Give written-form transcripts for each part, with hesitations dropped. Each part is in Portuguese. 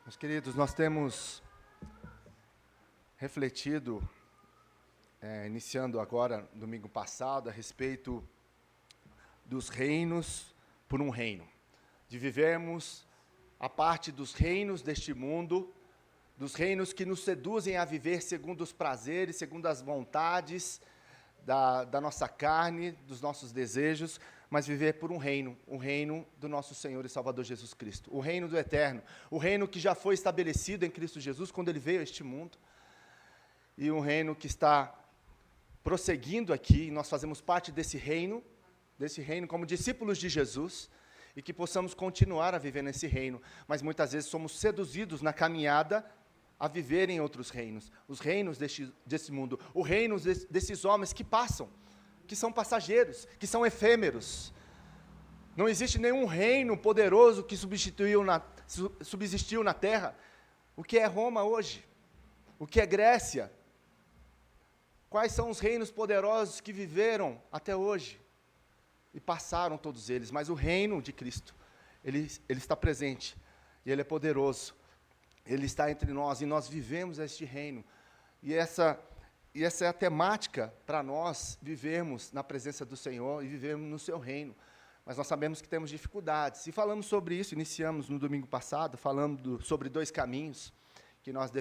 Meus queridos, nós temos refletido, iniciando agora, domingo passado, a respeito dos reinos por um reino. De vivermos a parte dos reinos deste mundo, dos reinos que nos seduzem a viver segundo os prazeres, segundo as vontades da nossa carne, dos nossos desejos, mas viver por um reino, o reino do nosso Senhor e Salvador Jesus Cristo, o reino do eterno, o reino que já foi estabelecido em Cristo Jesus quando Ele veio a este mundo, e um reino que está prosseguindo aqui, e nós fazemos parte desse reino como discípulos de Jesus, e que possamos continuar a viver nesse reino, mas muitas vezes somos seduzidos na caminhada a viver em outros reinos, os reinos desse mundo, os reinos desses homens que passam, que são passageiros, que são efêmeros. Não existe nenhum reino poderoso que subsistiu na terra. O que é Roma hoje? O que é Grécia? Quais são os reinos poderosos que viveram até hoje? E passaram todos eles, mas o reino de Cristo, ele está presente, e Ele é poderoso, Ele está entre nós, e nós vivemos este reino, e essa é a temática para nós vivermos na presença do Senhor, e vivermos no seu reino, mas nós sabemos que temos dificuldades, e falamos sobre isso, iniciamos no domingo passado, falando sobre dois caminhos, que nós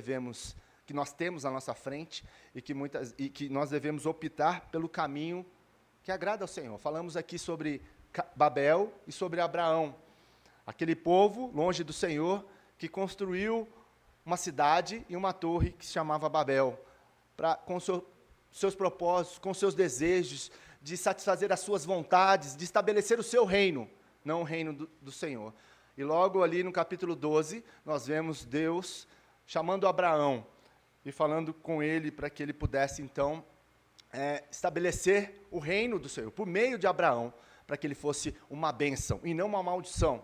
temos à nossa frente, e que nós devemos optar pelo caminho que agrada ao Senhor. Falamos aqui sobre Babel e sobre Abraão, aquele povo longe do Senhor, que construiu uma cidade e uma torre que se chamava Babel, com seus propósitos, com seus desejos, de satisfazer as suas vontades, de estabelecer o seu reino, não o reino do Senhor. E logo ali no capítulo 12, nós vemos Deus chamando Abraão e falando com ele para que ele pudesse, então, estabelecer o reino do Senhor, por meio de Abraão, para que ele fosse uma bênção, e não uma maldição,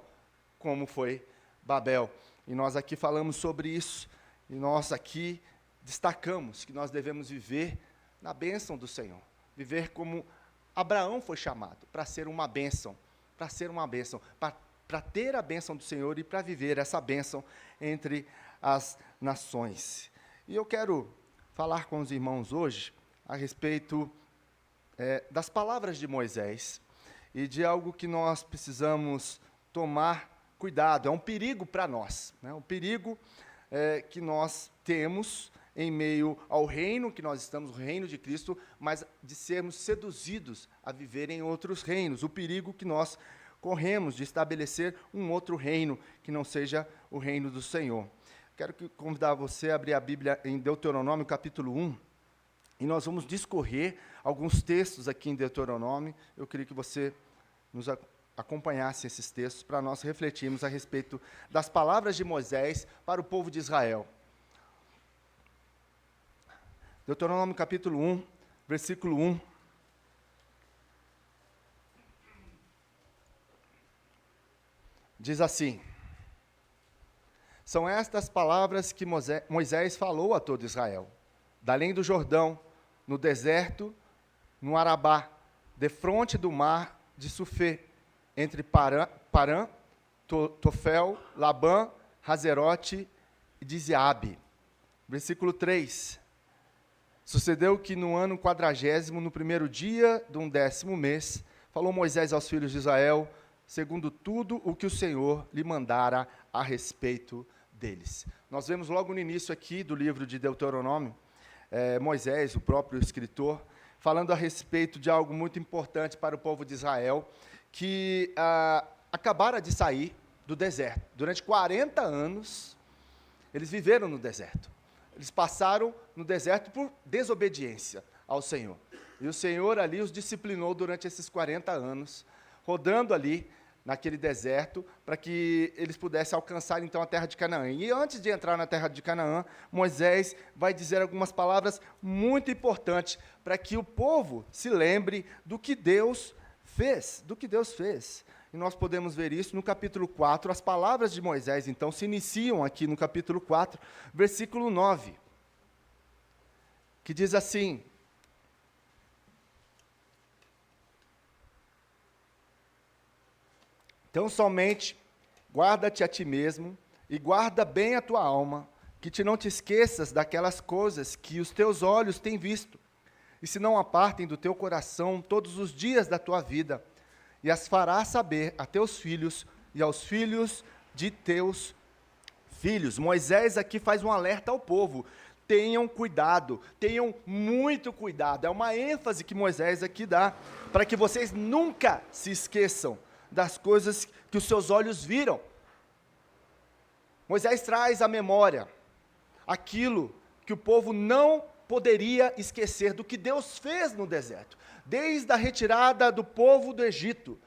como foi Babel. E nós aqui falamos sobre isso, e nós aqui destacamos que nós devemos viver na bênção do Senhor, viver como Abraão foi chamado, para ser uma bênção, para ter a bênção do Senhor e para viver essa bênção entre as nações. E eu quero falar com os irmãos hoje a respeito das palavras de Moisés e de algo que nós precisamos tomar cuidado. É um perigo para nós, né? Um perigo que nós temos em meio ao reino que nós estamos, o reino de Cristo, mas de sermos seduzidos a viver em outros reinos. O perigo que nós corremos de estabelecer um outro reino que não seja o reino do Senhor. Quero convidar você a abrir a Bíblia em Deuteronômio, capítulo 1, e nós vamos discorrer alguns textos aqui em Deuteronômio. Eu queria que você nos acompanhasse esses textos para nós refletirmos a respeito das palavras de Moisés para o povo de Israel. Deuteronômio capítulo 1, versículo 1. Diz assim: são estas palavras que Moisés falou a todo Israel, da além do Jordão, no deserto, no Arabá, defronte do mar de Sufê, entre Parã, Tofel, Labã, Hazerote e Dizeabe. Versículo 3. Sucedeu que no ano 40º, no primeiro dia do 10º mês, falou Moisés aos filhos de Israel, segundo tudo o que o Senhor lhe mandara a respeito deles. Nós vemos logo no início aqui do livro de Deuteronômio, Moisés, o próprio escritor, falando a respeito de algo muito importante para o povo de Israel, que acabara de sair do deserto. Durante 40 anos, eles viveram no deserto. Eles passaram no deserto por desobediência ao Senhor. E o Senhor ali os disciplinou durante esses 40 anos, rodando ali naquele deserto, para que eles pudessem alcançar, então, a terra de Canaã. E antes de entrar na terra de Canaã, Moisés vai dizer algumas palavras muito importantes, para que o povo se lembre do que Deus fez, E nós podemos ver isso no capítulo 4, as palavras de Moisés, então, se iniciam aqui no capítulo 4, versículo 9, que diz assim: então, somente guarda-te a ti mesmo e guarda bem a tua alma, que não te esqueças daquelas coisas que os teus olhos têm visto, e se não apartem do teu coração todos os dias da tua vida, e as farás saber a teus filhos e aos filhos de teus filhos. Moisés aqui faz um alerta ao povo: tenham cuidado, tenham muito cuidado. É uma ênfase que Moisés aqui dá, para que vocês nunca se esqueçam das coisas que os seus olhos viram. Moisés traz à memória aquilo que o povo não poderia esquecer do que Deus fez no deserto, desde a retirada do povo do Egito,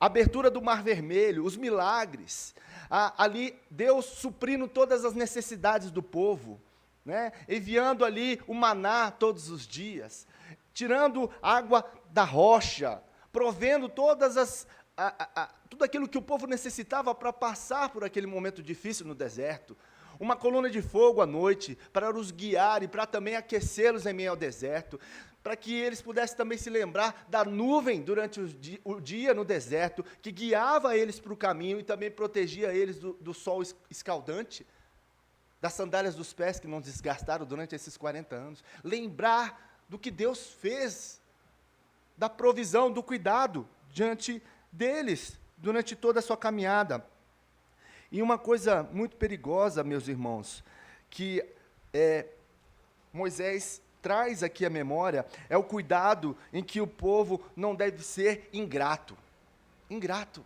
a abertura do Mar Vermelho, os milagres, ali Deus suprindo todas as necessidades do povo, né? Enviando ali o maná todos os dias, tirando água da rocha, provendo tudo aquilo que o povo necessitava para passar por aquele momento difícil no deserto. Uma coluna de fogo à noite, para os guiar e para também aquecê-los em meio ao deserto, para que eles pudessem também se lembrar da nuvem durante o dia no deserto, que guiava eles para o caminho e também protegia eles do sol escaldante, das sandálias dos pés que não desgastaram durante esses 40 anos. Lembrar do que Deus fez, da provisão, do cuidado diante deles, durante toda a sua caminhada. E uma coisa muito perigosa, meus irmãos, que Moisés traz aqui à memória, é o cuidado em que o povo não deve ser ingrato. Ingrato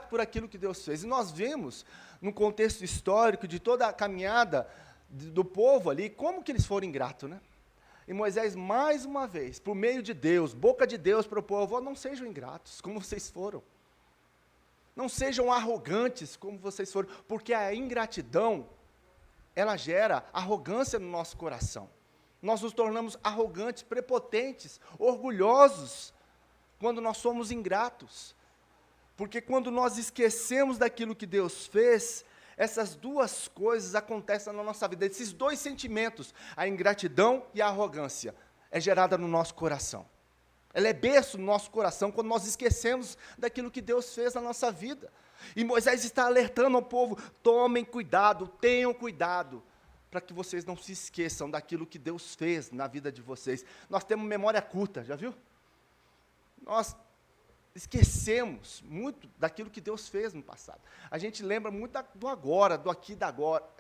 por aquilo que Deus fez. E nós vemos, no contexto histórico de toda a caminhada do povo ali, como que eles foram ingratos, né? E Moisés, mais uma vez, por meio de Deus, boca de Deus para o povo: não sejam ingratos, como vocês foram. Não sejam arrogantes, como vocês foram, porque a ingratidão, ela gera arrogância no nosso coração. Nós nos tornamos arrogantes, prepotentes, orgulhosos, quando nós somos ingratos. Porque quando nós esquecemos daquilo que Deus fez, essas duas coisas acontecem na nossa vida. Esses dois sentimentos, a ingratidão e a arrogância, é gerada no nosso coração. Ela é berço no nosso coração quando nós esquecemos daquilo que Deus fez na nossa vida. E Moisés está alertando ao povo: tomem cuidado, tenham cuidado, para que vocês não se esqueçam daquilo que Deus fez na vida de vocês. Nós temos memória curta, já viu? Nós esquecemos muito daquilo que Deus fez no passado. A gente lembra muito do agora, do aqui, da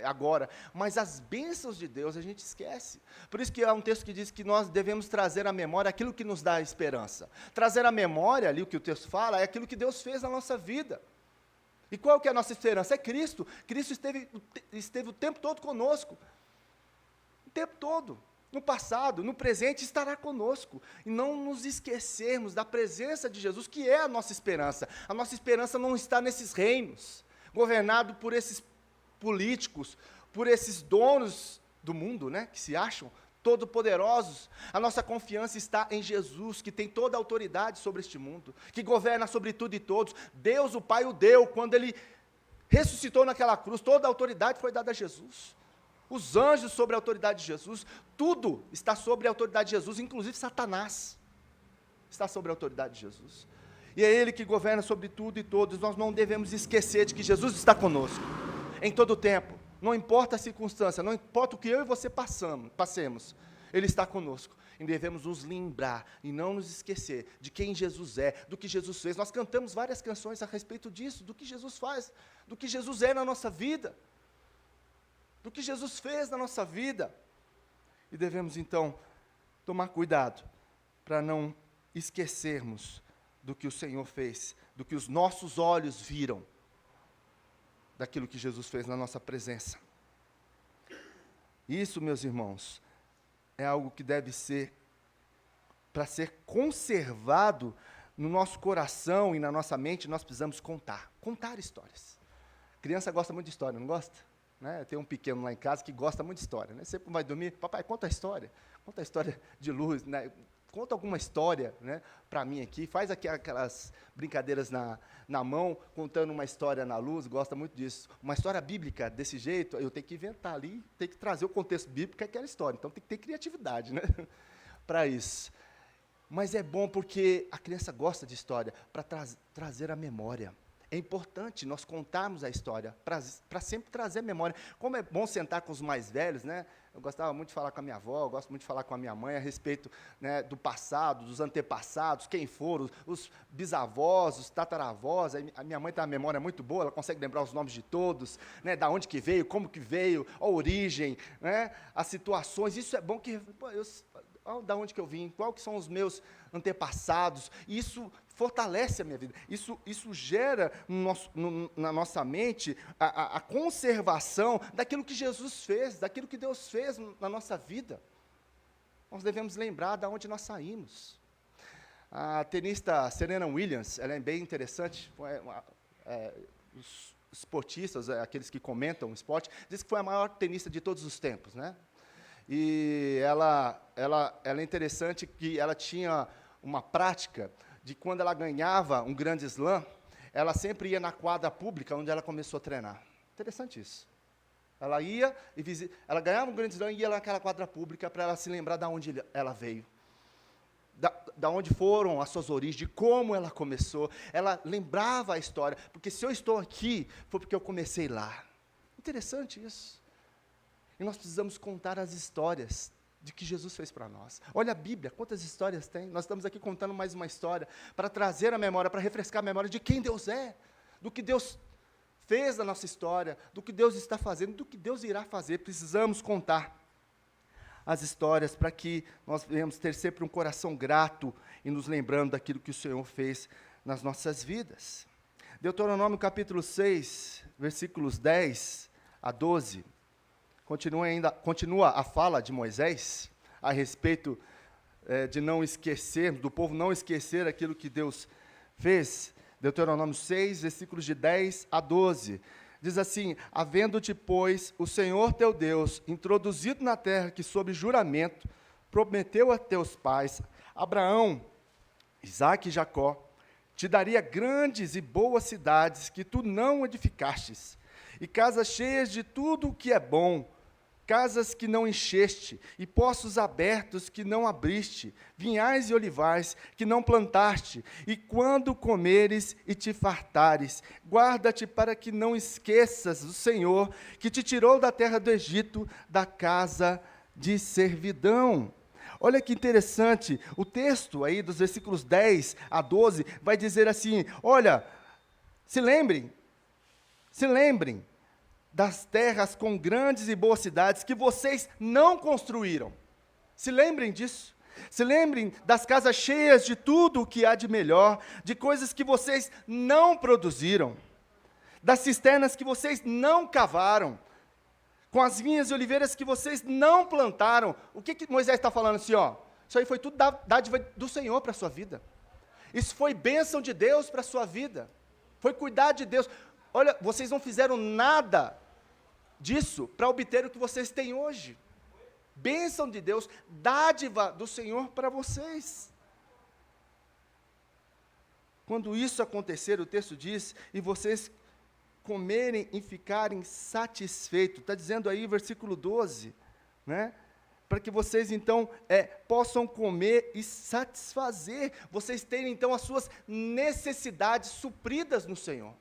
agora, mas as bênçãos de Deus a gente esquece. Por isso que há um texto que diz que nós devemos trazer à memória aquilo que nos dá esperança. Trazer à memória, ali o que o texto fala, é aquilo que Deus fez na nossa vida. E qual que é a nossa esperança? É Cristo. Cristo esteve o tempo todo conosco. O tempo todo. No passado, no presente, estará conosco. E não nos esquecermos da presença de Jesus, que é a nossa esperança. A nossa esperança não está nesses reinos, governado por esses políticos, por esses donos do mundo, né, que se acham todo-poderosos. A nossa confiança está em Jesus, que tem toda a autoridade sobre este mundo, que governa sobre tudo e todos. Deus, o Pai, o deu. Quando Ele ressuscitou naquela cruz, toda a autoridade foi dada a Jesus. Os anjos sobre a autoridade de Jesus, tudo está sobre a autoridade de Jesus, inclusive Satanás está sobre a autoridade de Jesus. E é Ele que governa sobre tudo e todos. Nós não devemos esquecer de que Jesus está conosco, em todo o tempo. Não importa a circunstância, não importa o que eu e você passemos, Ele está conosco. E devemos nos lembrar e não nos esquecer de quem Jesus é, do que Jesus fez. Nós cantamos várias canções a respeito disso, do que Jesus faz, do que Jesus é na nossa vida, do que Jesus fez na nossa vida. E devemos, então, tomar cuidado para não esquecermos do que o Senhor fez, do que os nossos olhos viram, daquilo que Jesus fez na nossa presença. Isso, meus irmãos, é algo que deve ser, para ser conservado no nosso coração e na nossa mente, nós precisamos contar histórias. Criança gosta muito de história, não gosta? Né? Tem um pequeno lá em casa que gosta muito de história, né? Sempre vai dormir: papai, conta a história de luz, né? Conta alguma história, né, para mim aqui, faz aquelas brincadeiras na mão, contando uma história na luz, gosta muito disso. Uma história bíblica desse jeito, eu tenho que inventar ali, tenho que trazer o contexto bíblico àquela história, então tem que ter criatividade, né, para isso. Mas é bom porque a criança gosta de história, para trazer a memória. É importante nós contarmos a história, para sempre trazer memória. Como é bom sentar com os mais velhos, né? Eu gostava muito de falar com a minha avó, eu gosto muito de falar com a minha mãe a respeito, né, do passado, dos antepassados, quem foram, os bisavós, os tataravós. A minha mãe tem uma memória muito boa, ela consegue lembrar os nomes de todos, né, da onde que veio, como que veio, a origem, né, as situações. Isso é bom que, da onde que eu vim, qual que são os meus antepassados. Isso fortalece a minha vida. Isso gera na nossa mente a conservação daquilo que Jesus fez, daquilo que Deus fez na nossa vida. Nós devemos lembrar de onde nós saímos. A tenista Serena Williams, ela é bem interessante, os esportistas, aqueles que comentam o esporte, dizem que foi a maior tenista de todos os tempos, né? E ela é interessante que ela tinha uma prática de quando ela ganhava um grande slam, ela sempre ia na quadra pública onde ela começou a treinar. Interessante isso. Ela ia ela ganhava um grande slam e ia lá naquela quadra pública para ela se lembrar de onde ela veio. Da onde foram as suas origens, de como ela começou. Ela lembrava a história, porque se eu estou aqui, foi porque eu comecei lá. Interessante isso. E nós precisamos contar as histórias de que Jesus fez para nós. Olha a Bíblia, quantas histórias tem. Nós estamos aqui contando mais uma história, para trazer a memória, para refrescar a memória de quem Deus é, do que Deus fez na nossa história, do que Deus está fazendo, do que Deus irá fazer. Precisamos contar as histórias para que nós venhamos ter sempre um coração grato e nos lembrando daquilo que o Senhor fez nas nossas vidas. Deuteronômio capítulo 6, versículos 10 a 12. Continua a fala de Moisés a respeito de não esquecer, do povo não esquecer aquilo que Deus fez. Deuteronômio 6, versículos de 10 a 12. Diz assim: havendo-te, pois, o Senhor teu Deus introduzido na terra que, sob juramento, prometeu a teus pais, Abraão, Isaque e Jacó, te daria grandes e boas cidades que tu não edificastes, e casas cheias de tudo o que é bom, casas que não encheste, e poços abertos que não abriste, vinhais e olivais que não plantaste, e quando comeres e te fartares, guarda-te para que não esqueças o Senhor, que te tirou da terra do Egito, da casa de servidão. Olha que interessante, o texto aí dos versículos 10 a 12, vai dizer assim, olha, se lembrem, das terras com grandes e boas cidades que vocês não construíram. Se lembrem disso. Se lembrem das casas cheias de tudo o que há de melhor, de coisas que vocês não produziram, das cisternas que vocês não cavaram, com as vinhas e oliveiras que vocês não plantaram. O que Moisés está falando assim, ó? Isso aí foi tudo dádiva do Senhor para a sua vida. Isso foi bênção de Deus para a sua vida. Foi cuidar de Deus. Olha, vocês não fizeram nada disso para obter o que vocês têm hoje. Bênção de Deus, dádiva do Senhor para vocês. Quando isso acontecer, o texto diz, e vocês comerem e ficarem satisfeitos, está dizendo aí, versículo 12, né? Para que vocês, então, possam comer e satisfazer, vocês terem, então, as suas necessidades supridas no Senhor.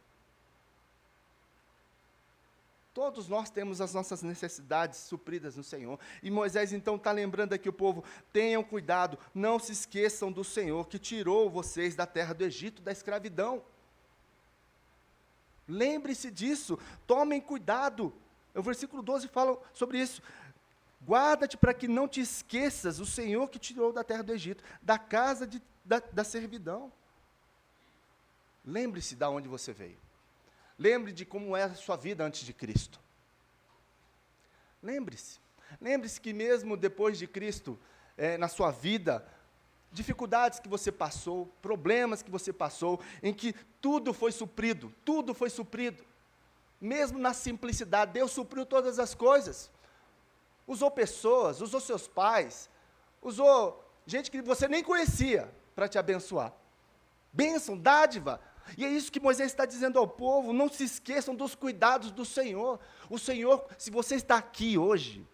Todos nós temos as nossas necessidades supridas no Senhor. E Moisés, então, está lembrando aqui o povo, tenham cuidado, não se esqueçam do Senhor, que tirou vocês da terra do Egito, da escravidão. Lembre-se disso, tomem cuidado. O versículo 12 fala sobre isso. Guarda-te para que não te esqueças o Senhor que tirou da terra do Egito, da casa da servidão. Lembre-se de onde você veio. Lembre de como era a sua vida antes de Cristo. Lembre-se. Lembre-se que mesmo depois de Cristo, na sua vida, dificuldades que você passou, problemas que você passou, em que tudo foi suprido. Mesmo na simplicidade, Deus supriu todas as coisas. Usou pessoas, usou seus pais, usou gente que você nem conhecia para te abençoar. Bênção, dádiva. E é isso que Moisés está dizendo ao povo, não se esqueçam dos cuidados do Senhor. O Senhor, se você está aqui hoje,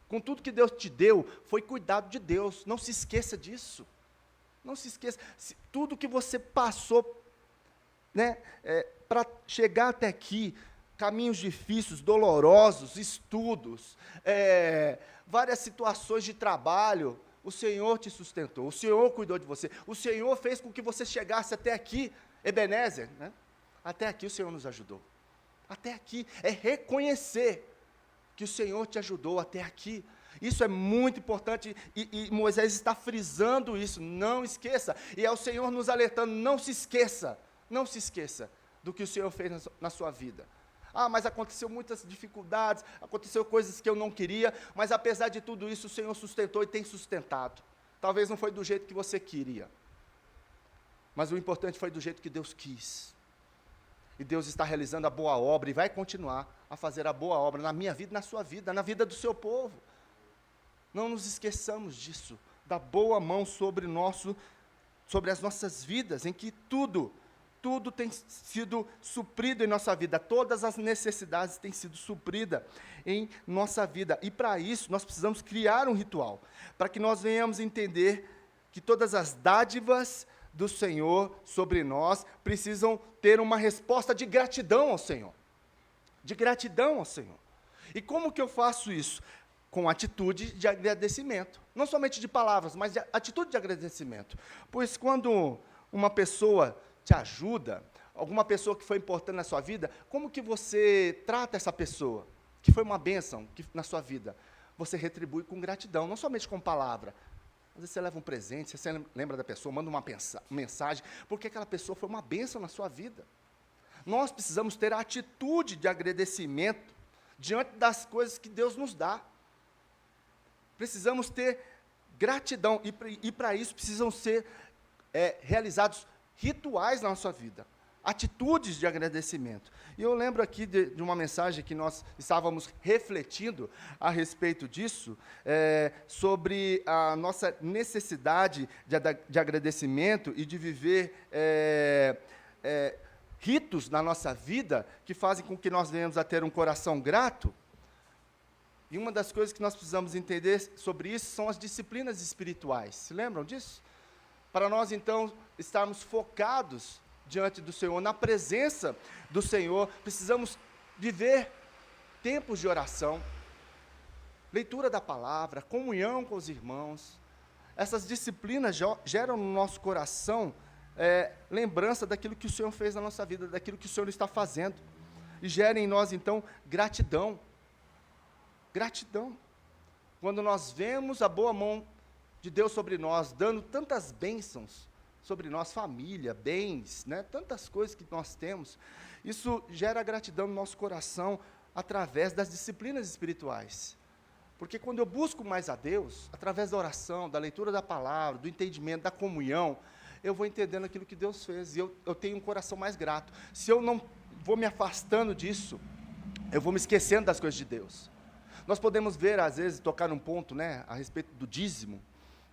com tudo que Deus te deu, foi cuidado de Deus, não se esqueça disso. Não se esqueça, tudo que você passou, né, para chegar até aqui, caminhos difíceis, dolorosos, estudos, várias situações de trabalho, o Senhor te sustentou, o Senhor cuidou de você, o Senhor fez com que você chegasse até aqui, Ebenezer, né? Até aqui o Senhor nos ajudou. Até aqui, é reconhecer que o Senhor te ajudou até aqui. Isso é muito importante, e Moisés está frisando isso, não esqueça, e é o Senhor nos alertando, não se esqueça do que o Senhor fez na sua vida. Mas aconteceu muitas dificuldades, aconteceu coisas que eu não queria, mas apesar de tudo isso, o Senhor sustentou e tem sustentado. Talvez não foi do jeito que você queria, mas o importante foi do jeito que Deus quis. E Deus está realizando a boa obra e vai continuar a fazer a boa obra na minha vida, na sua vida, na vida do seu povo. Não nos esqueçamos disso, da boa mão sobre as nossas vidas, em que tudo tem sido suprido em nossa vida, todas as necessidades têm sido supridas em nossa vida. E para isso, nós precisamos criar um ritual, para que nós venhamos entender que todas as dádivas do Senhor sobre nós precisam ter uma resposta de gratidão ao Senhor. De gratidão ao Senhor. E como que eu faço isso? Com atitude de agradecimento. Não somente de palavras, mas de atitude de agradecimento. Pois quando uma pessoa te ajuda, alguma pessoa que foi importante na sua vida, como que você trata essa pessoa, que foi uma bênção na sua vida? Você retribui com gratidão, não somente com palavra. Às vezes você leva um presente, você lembra da pessoa, manda uma mensagem, porque aquela pessoa foi uma bênção na sua vida. Nós precisamos ter a atitude de agradecimento diante das coisas que Deus nos dá. Precisamos ter gratidão, e para isso precisam ser realizados rituais na nossa vida, atitudes de agradecimento. E eu lembro aqui de uma mensagem que nós estávamos refletindo a respeito disso, sobre a nossa necessidade de agradecimento e de viver ritos na nossa vida que fazem com que nós venhamos a ter um coração grato. E uma das coisas que nós precisamos entender sobre isso são as disciplinas espirituais. Se lembram disso? Para nós, então, estarmos focados diante do Senhor, na presença do Senhor, precisamos viver tempos de oração, leitura da palavra, comunhão com os irmãos. Essas disciplinas geram no nosso coração lembrança daquilo que o Senhor fez na nossa vida, daquilo que o Senhor está fazendo. E gera em nós, então, gratidão. Gratidão. Quando nós vemos a boa mão de Deus sobre nós, dando tantas bênçãos sobre nós, família, bens, né, tantas coisas que nós temos, isso gera gratidão no nosso coração através das disciplinas espirituais. Porque quando eu busco mais a Deus, através da oração, da leitura da palavra, do entendimento, da comunhão, eu vou entendendo aquilo que Deus fez, e eu tenho um coração mais grato. Se eu não vou me afastando disso, eu vou me esquecendo das coisas de Deus. Nós podemos ver, às vezes, tocar num ponto, né, a respeito do dízimo,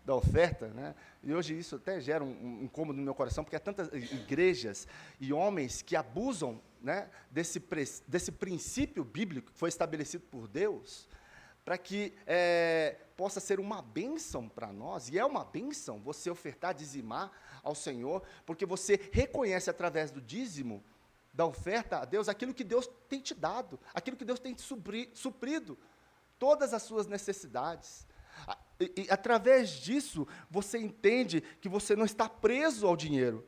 da oferta, né, e hoje isso até gera um incômodo no meu coração, porque há tantas igrejas e homens que abusam, né, desse princípio bíblico que foi estabelecido por Deus, para que possa ser uma bênção para nós, e é uma bênção você ofertar, dizimar ao Senhor, porque você reconhece através do dízimo, da oferta a Deus, aquilo que Deus tem te dado, aquilo que Deus tem te suprido, todas as suas necessidades. E através disso, você entende que você não está preso ao dinheiro.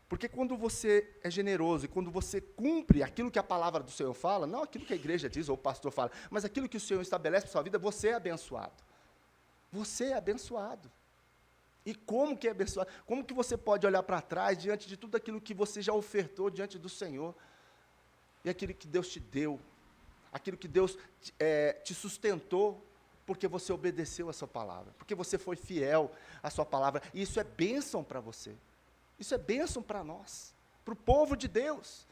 Porque quando você é generoso e quando você cumpre aquilo que a palavra do Senhor fala, não aquilo que a igreja diz ou o pastor fala, mas aquilo que o Senhor estabelece para a sua vida, você é abençoado. Você é abençoado. E como que é abençoado? Como que você pode olhar para trás diante de tudo aquilo que você já ofertou diante do Senhor? E aquilo que Deus te deu, aquilo que Deus te sustentou, porque você obedeceu a sua palavra, porque você foi fiel à sua palavra, e isso é bênção para você, isso é bênção para nós, para o povo de Deus.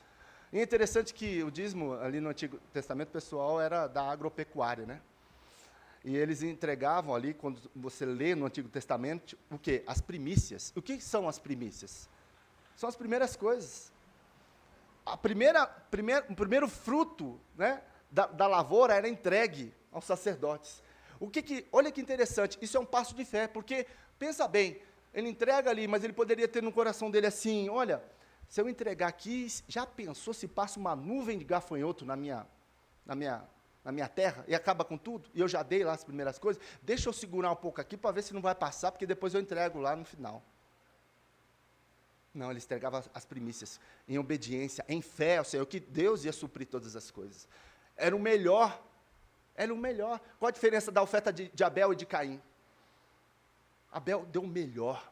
E é interessante que o dízimo, ali no Antigo Testamento, pessoal, era da agropecuária, né? E eles entregavam ali, quando você lê no Antigo Testamento, o quê? As primícias. O que são as primícias? São as primeiras coisas. O primeiro fruto, né, da lavoura era entregue aos sacerdotes. Olha que interessante, isso é um passo de fé, porque, pensa bem, ele entrega ali, mas ele poderia ter no coração dele assim, olha, Se eu entregar aqui, já pensou se passa uma nuvem de gafanhoto na minha terra e acaba com tudo? E eu já dei lá as primeiras coisas. Deixa eu segurar um pouco aqui para ver se não vai passar, porque depois eu entrego lá no final. Não, ele entregava as primícias em obediência, em fé ao Senhor, que Deus ia suprir todas as coisas. Era o melhor. Era o melhor. Qual a diferença da oferta de Abel e de Caim? Abel deu o melhor.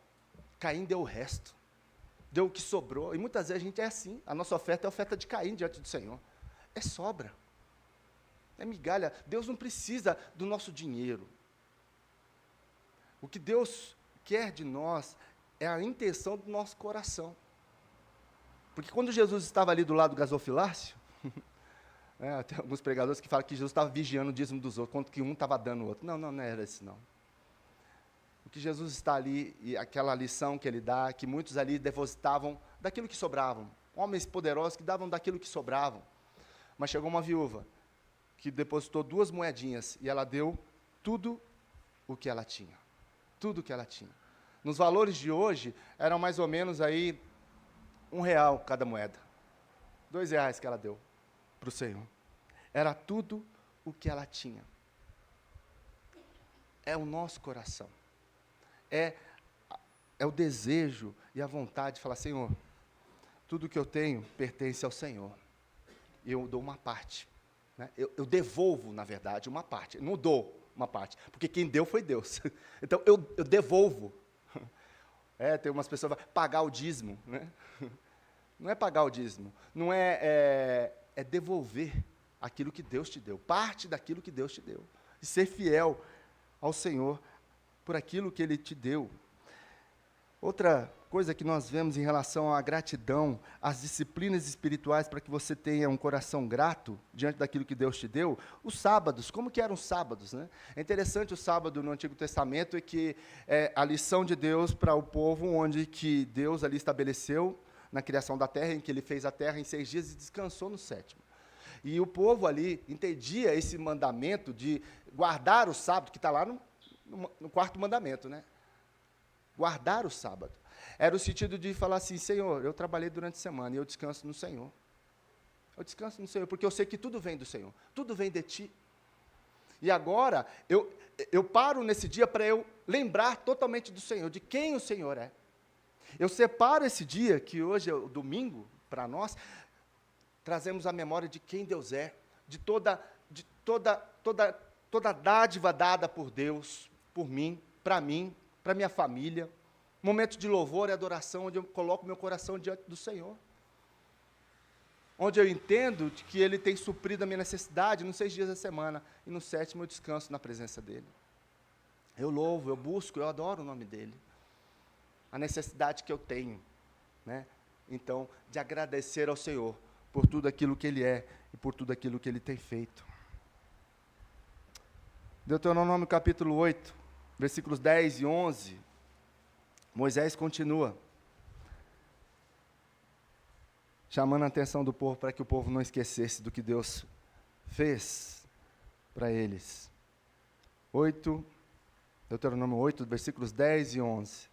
Caim deu o resto. Deu o que sobrou. E muitas vezes a gente é assim. A nossa oferta é a oferta de Caim diante do Senhor. É sobra. É migalha. Deus não precisa do nosso dinheiro. O que Deus quer de nós é a intenção do nosso coração. Porque quando Jesus estava ali do lado do gasofilácio, tem alguns pregadores que falam que Jesus estava vigiando o dízimo dos outros, quanto que um estava dando o outro. Não era isso não. O que Jesus está ali, e aquela lição que ele dá, que muitos ali depositavam daquilo que sobravam. Homens poderosos que davam daquilo que sobravam. Mas chegou uma viúva, que depositou 2 moedinhas, e ela deu tudo o que ela tinha. Tudo o que ela tinha. Nos valores de hoje, eram mais ou menos aí R$1 cada moeda. R$2 que ela deu para o Senhor. Era tudo o que ela tinha. É o nosso coração. É o desejo e a vontade de falar, Senhor, tudo que eu tenho pertence ao Senhor. E eu dou uma parte. Né? Eu devolvo, na verdade, uma parte. Eu não dou uma parte, porque quem deu foi Deus. Então, eu devolvo. Tem umas pessoas que falam, pagar o dízimo. Né? Não é pagar o dízimo. Não é devolver aquilo que Deus te deu. Parte daquilo que Deus te deu. E ser fiel ao Senhor por aquilo que Ele te deu. Outra coisa que nós vemos em relação à gratidão, às disciplinas espirituais para que você tenha um coração grato diante daquilo que Deus te deu, os sábados, como que eram os sábados, né? É interessante o sábado no Antigo Testamento, é que a lição de Deus para o povo, onde que Deus ali estabeleceu na criação da terra, em que Ele fez a terra em 6 dias e descansou no 7º. E o povo ali entendia esse mandamento de guardar o sábado, que está lá no 4º mandamento, né? Guardar o sábado. Era o sentido de falar assim, Senhor, eu trabalhei durante a semana e eu descanso no Senhor. Eu descanso no Senhor, porque eu sei que tudo vem do Senhor. Tudo vem de Ti. E agora, eu paro nesse dia para eu lembrar totalmente do Senhor, de quem o Senhor é. Eu separo esse dia, que hoje é o domingo, para nós, trazemos a memória de quem Deus é, de toda dádiva dada por Deus, por mim, para minha família. Momento de louvor e adoração, onde eu coloco meu coração diante do Senhor. Onde eu entendo que Ele tem suprido a minha necessidade nos 6 dias da semana, e no 7º eu descanso na presença dEle. Eu louvo, eu busco, eu adoro o nome dEle. A necessidade que eu tenho, né? Então, de agradecer ao Senhor por tudo aquilo que Ele é e por tudo aquilo que Ele tem feito. Deuteronômio capítulo 8, versículos 10 e 11, Moisés continua chamando a atenção do povo para que o povo não esquecesse do que Deus fez para eles. Deuteronômio 8, versículos 10 e 11.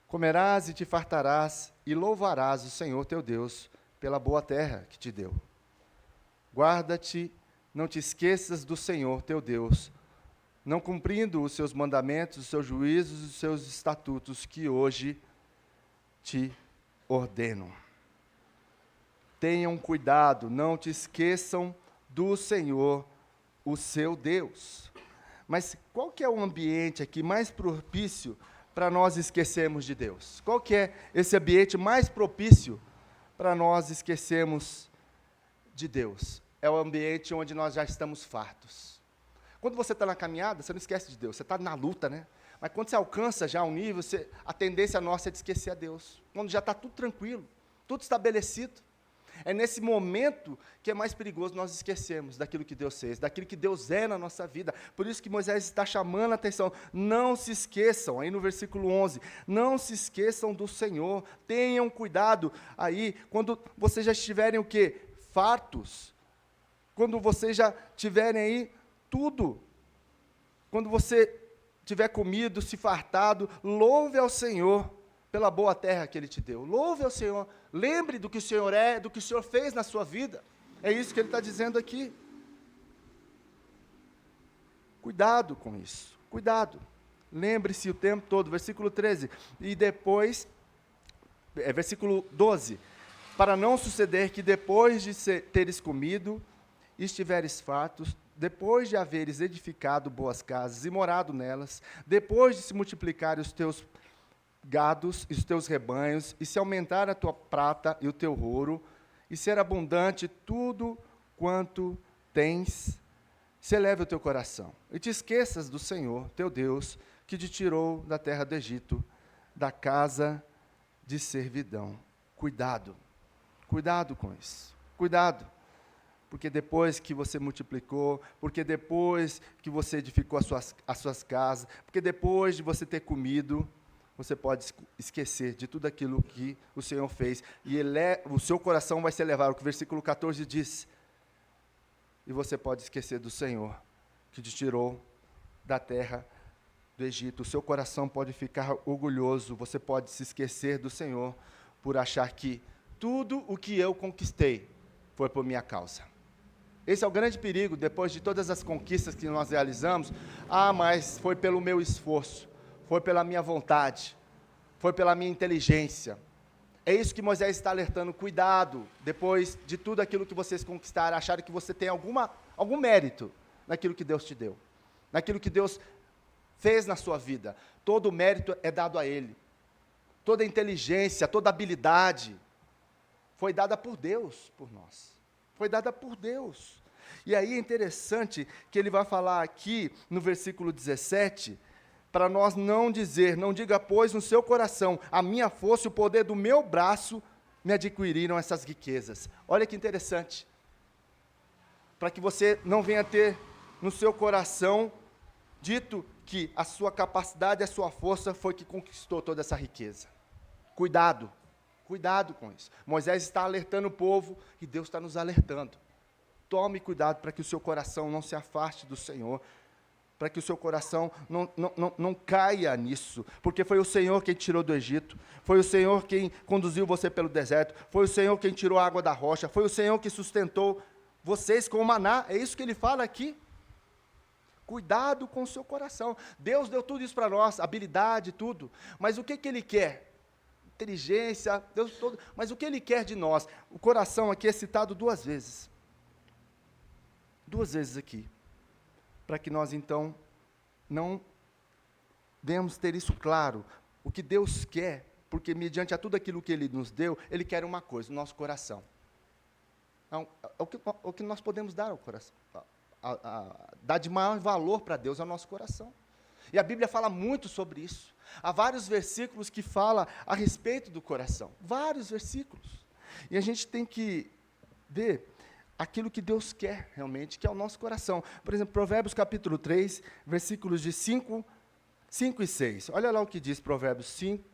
Comerás e te fartarás e louvarás o Senhor teu Deus pela boa terra que te deu. Guarda-te, não te esqueças do Senhor teu Deus, não cumprindo os seus mandamentos, os seus juízos, os seus estatutos que hoje te ordeno. Tenham cuidado, não te esqueçam do Senhor, o seu Deus. Mas qual que é o ambiente aqui mais propício para nós esquecermos de Deus? Qual que é esse ambiente mais propício para nós esquecermos de Deus? É o ambiente onde nós já estamos fartos. Quando você está na caminhada, você não esquece de Deus, você está na luta, né? Mas quando você alcança já um nível, a tendência nossa é de esquecer a Deus. Quando já está tudo tranquilo, tudo estabelecido. É nesse momento que é mais perigoso nós esquecermos daquilo que Deus fez, daquilo que Deus é na nossa vida. Por isso que Moisés está chamando a atenção. Não se esqueçam, aí no versículo 11, não se esqueçam do Senhor, tenham cuidado. Aí, quando vocês já estiverem o quê? Fartos. Quando vocês já tiverem aí tudo. Quando você tiver comido, se fartado, louve ao Senhor pela boa terra que Ele te deu. Louve ao Senhor, lembre do que o Senhor é, do que o Senhor fez na sua vida. É isso que Ele está dizendo aqui. Cuidado com isso, cuidado. Lembre-se o tempo todo, versículo 13. E depois, versículo 12. Para não suceder que depois de teres comido, estiveres fartos, depois de haveres edificado boas casas e morado nelas, depois de se multiplicarem os teus gados e os teus rebanhos, e se aumentar a tua prata e o teu ouro, e ser abundante tudo quanto tens, se eleve o teu coração, e te esqueças do Senhor, teu Deus, que te tirou da terra do Egito, da casa de servidão. Cuidado, cuidado com isso, cuidado. Porque depois que você multiplicou, porque depois que você edificou as suas casas, porque depois de você ter comido, você pode esquecer de tudo aquilo que o Senhor fez. E o seu coração vai se elevar, o que o versículo 14 diz. E você pode esquecer do Senhor, que te tirou da terra do Egito. O seu coração pode ficar orgulhoso, você pode se esquecer do Senhor, por achar que tudo o que eu conquistei foi por minha causa. Esse é o grande perigo, depois de todas as conquistas que nós realizamos. Mas foi pelo meu esforço, foi pela minha vontade, foi pela minha inteligência. É isso que Moisés está alertando, cuidado, depois de tudo aquilo que vocês conquistaram, acharem que você tem algum mérito naquilo que Deus te deu, naquilo que Deus fez na sua vida. Todo o mérito é dado a Ele. Toda a inteligência, toda a habilidade foi dada por Deus, por nós. Foi dada por Deus. E aí é interessante que ele vai falar aqui, no versículo 17, para nós não diga, pois, no seu coração, a minha força e o poder do meu braço me adquiriram essas riquezas. Olha que interessante. Para que você não venha ter no seu coração dito que a sua capacidade, a sua força foi que conquistou toda essa riqueza. Cuidado. Cuidado com isso. Moisés está alertando o povo e Deus está nos alertando. Tome cuidado para que o seu coração não se afaste do Senhor, para que o seu coração não caia nisso, porque foi o Senhor quem tirou do Egito, foi o Senhor quem conduziu você pelo deserto, foi o Senhor quem tirou a água da rocha, foi o Senhor que sustentou vocês com o maná. É isso que ele fala aqui. Cuidado com o seu coração. Deus deu tudo isso para nós, habilidade, tudo, mas o que Ele quer? Inteligência, Deus todo, mas o que Ele quer de nós? O coração aqui é citado duas vezes aqui, para que nós então não devemos ter isso claro, o que Deus quer, porque mediante a tudo aquilo que Ele nos deu, Ele quer uma coisa, o nosso coração. Então, o que nós podemos dar ao coração, dar de maior valor para Deus é o nosso coração. E a Bíblia fala muito sobre isso. Há vários versículos que falam a respeito do coração. Vários versículos. E a gente tem que ver aquilo que Deus quer realmente, que é o nosso coração. Por exemplo, Provérbios capítulo 3, versículos de 5 e 6. Olha lá o que diz Provérbios 5,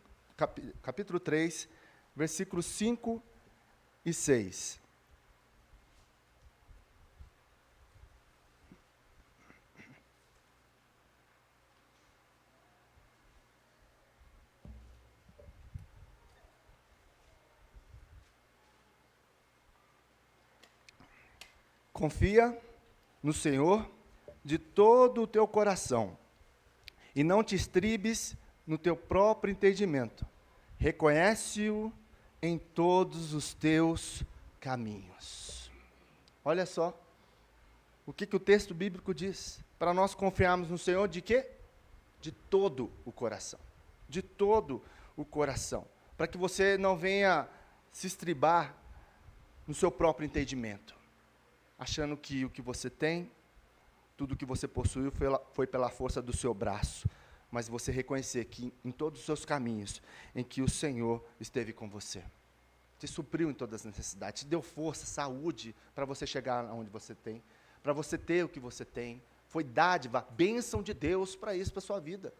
capítulo 3, versículos 5 e 6. Confia no Senhor de todo o teu coração, e não te estribes no teu próprio entendimento. Reconhece-o em todos os teus caminhos. Olha só, o que o texto bíblico diz? Para nós confiarmos no Senhor de quê? De todo o coração. De todo o coração. Para que você não venha se estribar no seu próprio entendimento, achando que o que você tem, tudo que você possuiu foi pela força do seu braço, mas você reconhecer que em todos os seus caminhos, em que o Senhor esteve com você, te supriu em todas as necessidades, te deu força, saúde, para você chegar onde você tem, para você ter o que você tem, foi dádiva, bênção de Deus para isso, para a sua vida,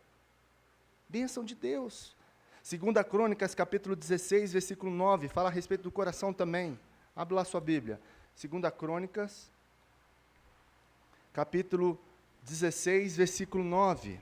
bênção de Deus. 2 Crônicas, capítulo 16, versículo 9, fala a respeito do coração também. Abre lá sua Bíblia. 2 Crônicas, capítulo 16, versículo 9.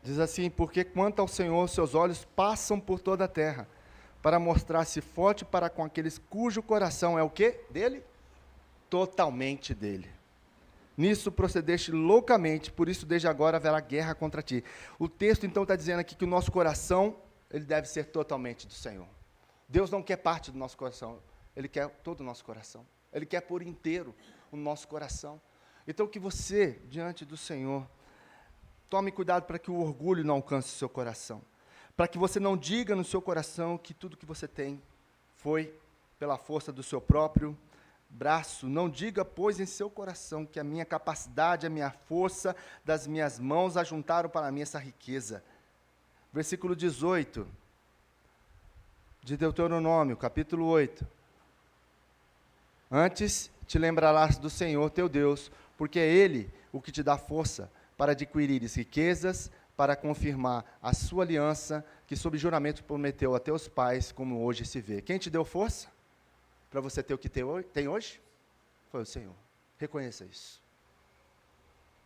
Diz assim: porque quanto ao Senhor, seus olhos passam por toda a terra, para mostrar-se forte para com aqueles cujo coração é o quê? Dele? Totalmente dele. Nisso procedeste loucamente, por isso desde agora haverá guerra contra ti. O texto então está dizendo aqui que o nosso coração, ele deve ser totalmente do Senhor. Deus não quer parte do nosso coração, Ele quer todo o nosso coração. Ele quer por inteiro o nosso coração. Então que você, diante do Senhor, tome cuidado para que o orgulho não alcance o seu coração. Para que você não diga no seu coração que tudo que você tem foi pela força do seu próprio braço. Não diga, pois, em seu coração que a minha capacidade, a minha força das minhas mãos ajuntaram para mim essa riqueza. Versículo 18 de Deuteronômio, capítulo 8. Antes te lembrarás do Senhor teu Deus, porque é Ele o que te dá força para adquirires riquezas, para confirmar a sua aliança, que sob juramento prometeu a teus pais, como hoje se vê. Quem te deu força para você ter o que tem hoje? Foi o Senhor. Reconheça isso.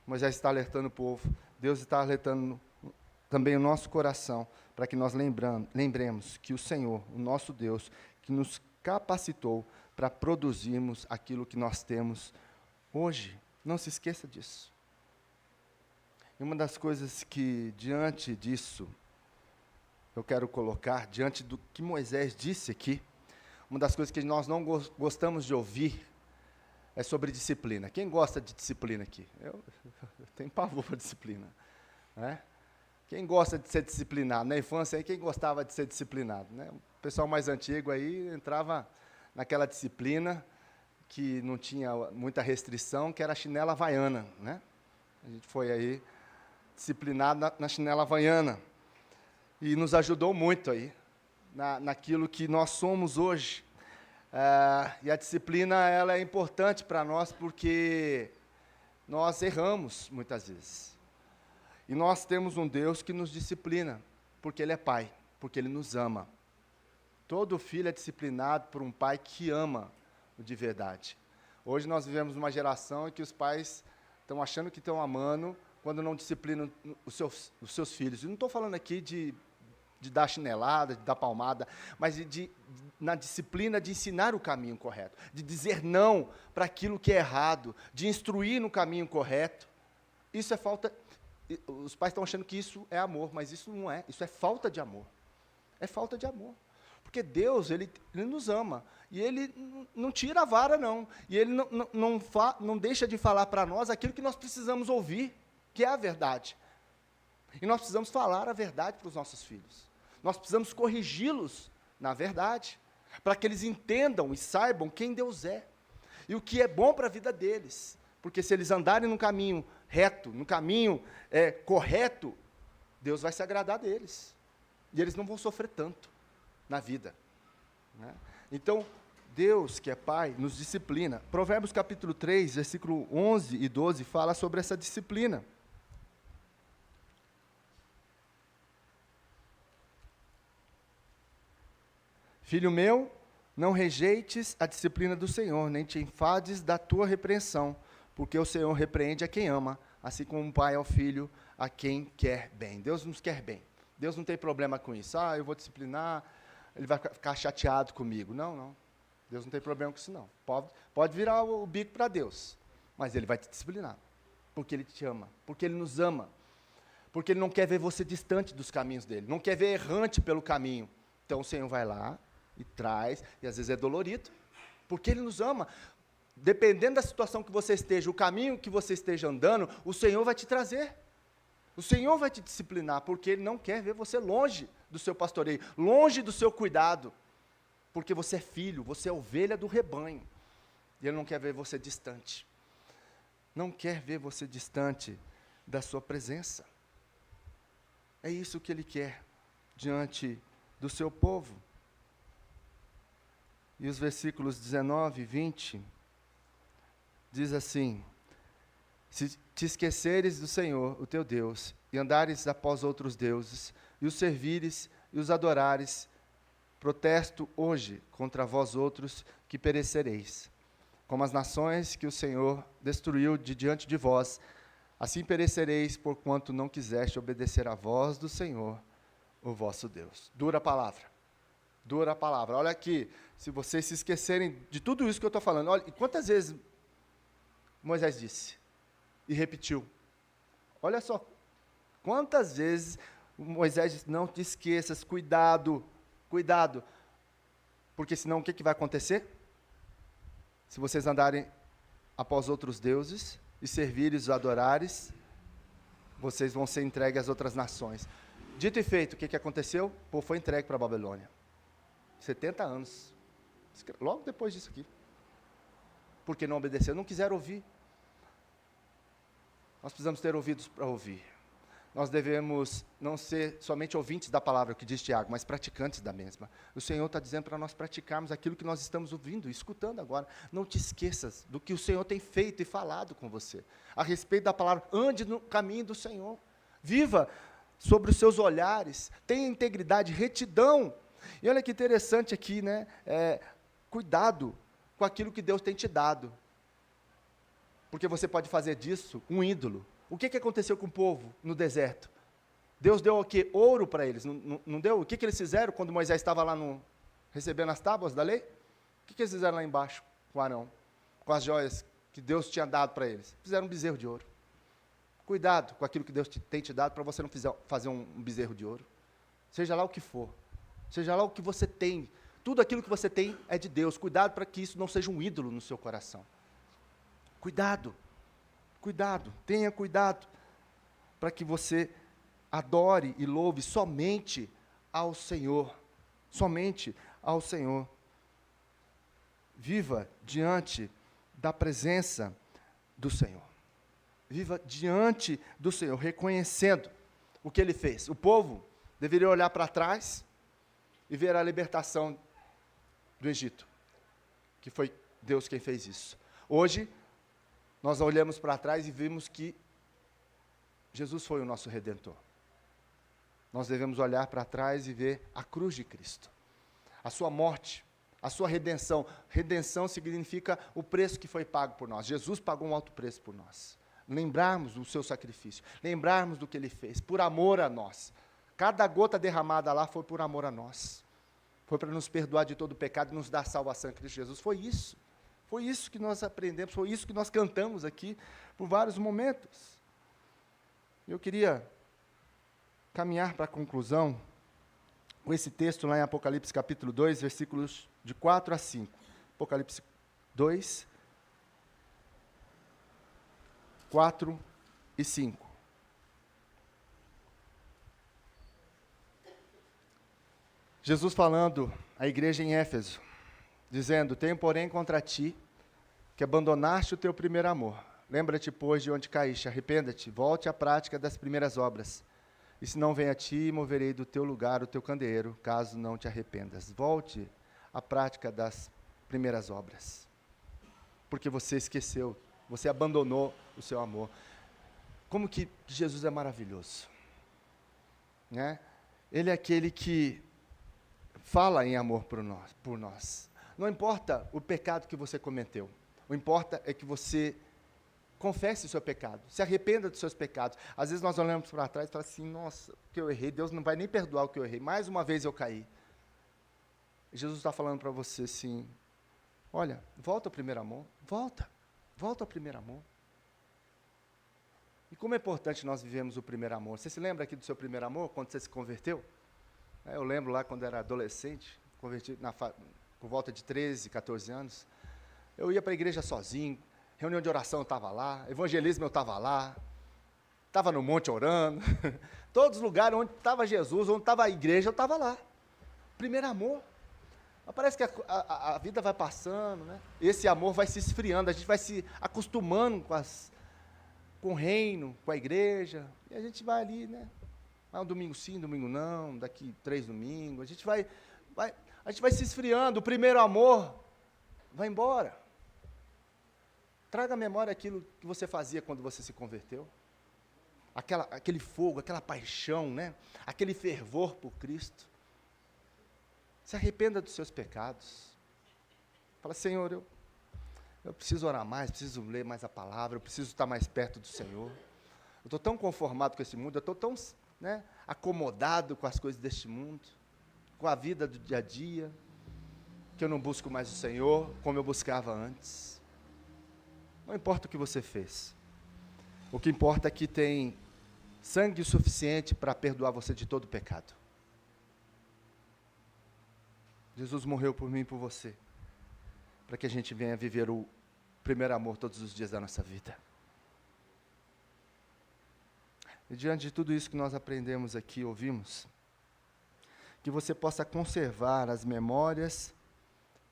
Moisés está alertando o povo, Deus está alertando também o nosso coração, para que nós lembremos que o Senhor, o nosso Deus, que nos capacitou para produzirmos aquilo que nós temos hoje. Não se esqueça disso. E uma das coisas que, diante disso, eu quero colocar, diante do que Moisés disse aqui, uma das coisas que nós não gostamos de ouvir é sobre disciplina. Quem gosta de disciplina aqui? Eu tenho pavor para disciplina. Né? Quem gosta de ser disciplinado? Na infância, quem gostava de ser disciplinado? Né? O pessoal mais antigo aí entrava naquela disciplina que não tinha muita restrição, que era a chinela havaiana. Né? A gente foi aí disciplinado na chinela havaiana. E nos ajudou muito aí, naquilo que nós somos hoje. E a disciplina, ela é importante para nós porque nós erramos muitas vezes. E nós temos um Deus que nos disciplina, porque Ele é Pai, porque Ele nos ama. Todo filho é disciplinado por um pai que ama de verdade. Hoje nós vivemos uma geração em que os pais estão achando que estão amando quando não disciplinam os seus filhos. E não estou falando aqui de dar chinelada, de dar palmada, mas na disciplina de ensinar o caminho correto, de dizer não para aquilo que é errado, de instruir no caminho correto. Isso é falta. Os pais estão achando que isso é amor, mas isso não é. Isso é falta de amor. É falta de amor. Porque Deus, Ele nos ama. E Ele não tira a vara, não. E Ele não deixa de falar para nós aquilo que nós precisamos ouvir, que é a verdade. E nós precisamos falar a verdade para os nossos filhos. Nós precisamos corrigi-los na verdade, para que eles entendam e saibam quem Deus é. E o que é bom para a vida deles. Porque se eles andarem no caminho reto, no caminho correto, Deus vai se agradar deles. E eles não vão sofrer tanto na vida. Né? Então, Deus, que é Pai, nos disciplina. Provérbios capítulo 3, versículo 11 e 12, fala sobre essa disciplina. Filho meu, não rejeites a disciplina do Senhor, nem te enfades da tua repreensão, porque o Senhor repreende a quem ama, assim como um pai ao filho, a quem quer bem. Deus nos quer bem. Deus não tem problema com isso. Eu vou disciplinar, ele vai ficar chateado comigo. Não. Deus não tem problema com isso, não. Pode virar o bico para Deus, mas Ele vai te disciplinar, porque Ele te ama, porque Ele nos ama, porque Ele não quer ver você distante dos caminhos dEle, não quer ver errante pelo caminho. Então o Senhor vai lá e traz, e às vezes é dolorido, porque Ele nos ama. Dependendo da situação que você esteja, o caminho que você esteja andando, o Senhor vai te trazer. O Senhor vai te disciplinar, porque Ele não quer ver você longe do seu pastoreio, longe do seu cuidado, porque você é filho, você é ovelha do rebanho, e Ele não quer ver você distante. Não quer ver você distante da sua presença. É isso que Ele quer diante do seu povo. E os versículos 19 e 20 diz assim: se te esqueceres do Senhor, o teu Deus, e andares após outros deuses, e os servires e os adorares, protesto hoje contra vós outros que perecereis, como as nações que o Senhor destruiu de diante de vós, Assim perecereis, porquanto não quiseste obedecer à voz do Senhor, o vosso Deus. Dura a palavra. Dura a palavra. Olha aqui, se vocês se esquecerem de tudo isso que eu estou falando, olha, e quantas vezes Moisés disse e repetiu? Olha só, quantas vezes Moisés disse, não te esqueças, cuidado, cuidado, porque senão o que vai acontecer? Se vocês andarem após outros deuses, e servires, os adorares, vocês vão ser entregues às outras nações. Dito e feito, o que aconteceu? O povo foi entregue para a Babilônia. 70 anos. Logo depois disso aqui. Porque não obedeceram, não quiseram ouvir. Nós precisamos ter ouvidos para ouvir. Nós devemos não ser somente ouvintes da palavra, que diz Tiago, mas praticantes da mesma. O Senhor está dizendo para nós praticarmos aquilo que nós estamos ouvindo, escutando agora. Não te esqueças do que o Senhor tem feito e falado com você. A respeito da palavra, ande no caminho do Senhor. Viva sobre os seus olhares. Tenha integridade, retidão. E olha que interessante aqui, né? Cuidado com aquilo que Deus tem te dado. Porque você pode fazer disso um ídolo. O que aconteceu com o povo no deserto? Deus deu o quê? Ouro para eles, não deu? O que eles fizeram quando Moisés estava lá recebendo as tábuas da lei? O que eles fizeram lá embaixo com Arão? Com as joias que Deus tinha dado para eles? Fizeram um bezerro de ouro. Cuidado com aquilo que Deus tem te dado para você não fazer um bezerro de ouro. Seja lá o que for. Seja lá o que você tem. Tudo aquilo que você tem é de Deus. Cuidado para que isso não seja um ídolo no seu coração. Cuidado. Cuidado, tenha cuidado, para que você adore e louve somente ao Senhor, somente ao Senhor. Viva diante da presença do Senhor. Viva diante do Senhor, reconhecendo o que Ele fez. O povo deveria olhar para trás e ver a libertação do Egito, que foi Deus quem fez isso. Hoje, nós olhamos para trás e vimos que Jesus foi o nosso Redentor. Nós devemos olhar para trás e ver a cruz de Cristo, a sua morte, a sua redenção. Redenção significa o preço que foi pago por nós. Jesus pagou um alto preço por nós. Lembrarmos do seu sacrifício, lembrarmos do que Ele fez, por amor a nós. Cada gota derramada lá foi por amor a nós. Foi para nos perdoar de todo o pecado e nos dar salvação em Cristo Jesus. Foi isso. Foi isso que nós aprendemos, foi isso que nós cantamos aqui por vários momentos. Eu queria caminhar para a conclusão com esse texto lá em Apocalipse capítulo 2, versículos de 4 a 5. Apocalipse 2, 4 e 5. Jesus falando à igreja em Éfeso, dizendo, tenho, porém, contra ti, que abandonaste o teu primeiro amor. Lembra-te, pois, de onde caíste, arrependa-te, volte à prática das primeiras obras. E se não vem a ti, moverei do teu lugar o teu candeeiro, caso não te arrependas. Volte à prática das primeiras obras. Porque você esqueceu, você abandonou o seu amor. Como que Jesus é maravilhoso. Né? Ele é aquele que fala em amor por nós. Não importa o pecado que você cometeu. O que importa é que você confesse o seu pecado, se arrependa dos seus pecados. Às vezes nós olhamos para trás e falamos assim, nossa, o que eu errei, Deus não vai nem perdoar o que eu errei. Mais uma vez eu caí. Jesus está falando para você assim, olha, volta ao primeiro amor, volta ao primeiro amor. E como é importante nós vivemos o primeiro amor. Você se lembra aqui do seu primeiro amor, quando você se converteu? Eu lembro lá quando era adolescente, converti por volta de 13, 14 anos. Eu ia para a igreja sozinho, reunião de oração eu estava lá, evangelismo eu estava lá, estava no monte orando, todos os lugares onde estava Jesus, onde estava a igreja, eu estava lá. Primeiro amor. Mas parece que a vida vai passando, né? Esse amor vai se esfriando, a gente vai se acostumando com o reino, com a igreja, e a gente vai ali, né? Um domingo sim, domingo não, daqui 3 domingos, a gente vai se esfriando, o primeiro amor vai embora. Traga à memória aquilo que você fazia quando você se converteu. Aquele fogo, aquela paixão, né? Aquele fervor por Cristo. Se arrependa dos seus pecados. Fala, Senhor, eu preciso orar mais, preciso ler mais a palavra, eu preciso estar mais perto do Senhor. Eu estou tão conformado com esse mundo, eu estou tão, né, acomodado com as coisas deste mundo, com a vida do dia a dia, que eu não busco mais o Senhor como eu buscava antes. Não importa o que você fez. O que importa é que tem sangue suficiente para perdoar você de todo pecado. Jesus morreu por mim e por você, para que a gente venha viver o primeiro amor todos os dias da nossa vida. E diante de tudo isso que nós aprendemos aqui, ouvimos, que você possa conservar as memórias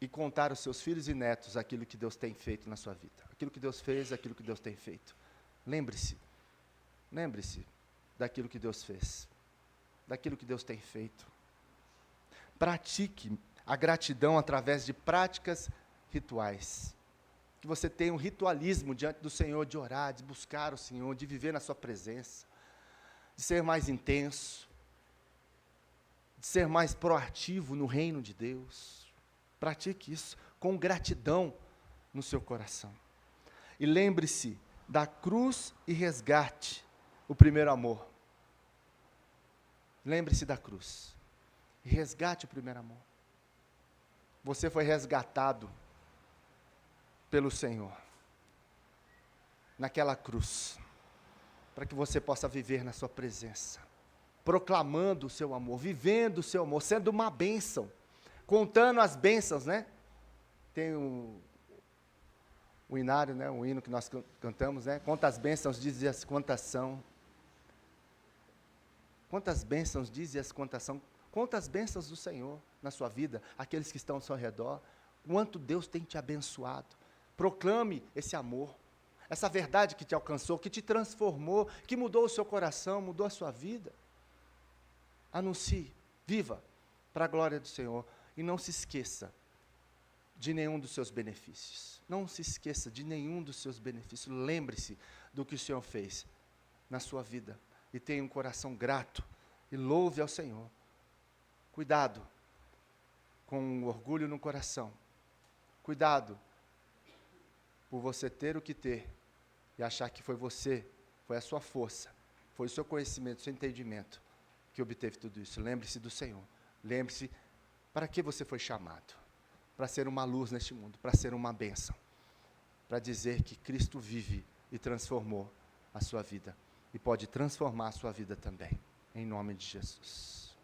e contar aos seus filhos e netos aquilo que Deus tem feito na sua vida. Aquilo que Deus fez, aquilo que Deus tem feito. Lembre-se daquilo que Deus fez, daquilo que Deus tem feito. Pratique a gratidão através de práticas rituais. Que você tenha um ritualismo diante do Senhor, de orar, de buscar o Senhor, de viver na sua presença, de ser mais intenso, de ser mais proativo no reino de Deus. Pratique isso com gratidão no seu coração. E lembre-se da cruz e resgate, o primeiro amor. Lembre-se da cruz e resgate o primeiro amor. Você foi resgatado pelo Senhor naquela cruz, para que você possa viver na sua presença, proclamando o seu amor, vivendo o seu amor, sendo uma bênção, contando as bênçãos, né? Tem o hinário, né? O hino que nós cantamos, né? Quantas bênçãos dizes quantas são. Quantas bênçãos dizes quantas são. Quantas bênçãos do Senhor na sua vida, aqueles que estão ao seu redor, quanto Deus tem te abençoado. Proclame esse amor, essa verdade que te alcançou, que te transformou, que mudou o seu coração, mudou a sua vida. Anuncie, viva para a glória do Senhor e não se esqueça de nenhum dos seus benefícios. Não se esqueça de nenhum dos seus benefícios. Lembre-se do que o Senhor fez na sua vida e tenha um coração grato e louve ao Senhor. Cuidado com o orgulho no coração. Cuidado por você ter o que ter e achar que foi você, foi a sua força, foi o seu conhecimento, o seu entendimento que obteve tudo isso. Lembre-se do Senhor. Lembre-se para que você foi chamado. Para ser uma luz neste mundo, para ser uma bênção. Para dizer que Cristo vive e transformou a sua vida. E pode transformar a sua vida também. Em nome de Jesus.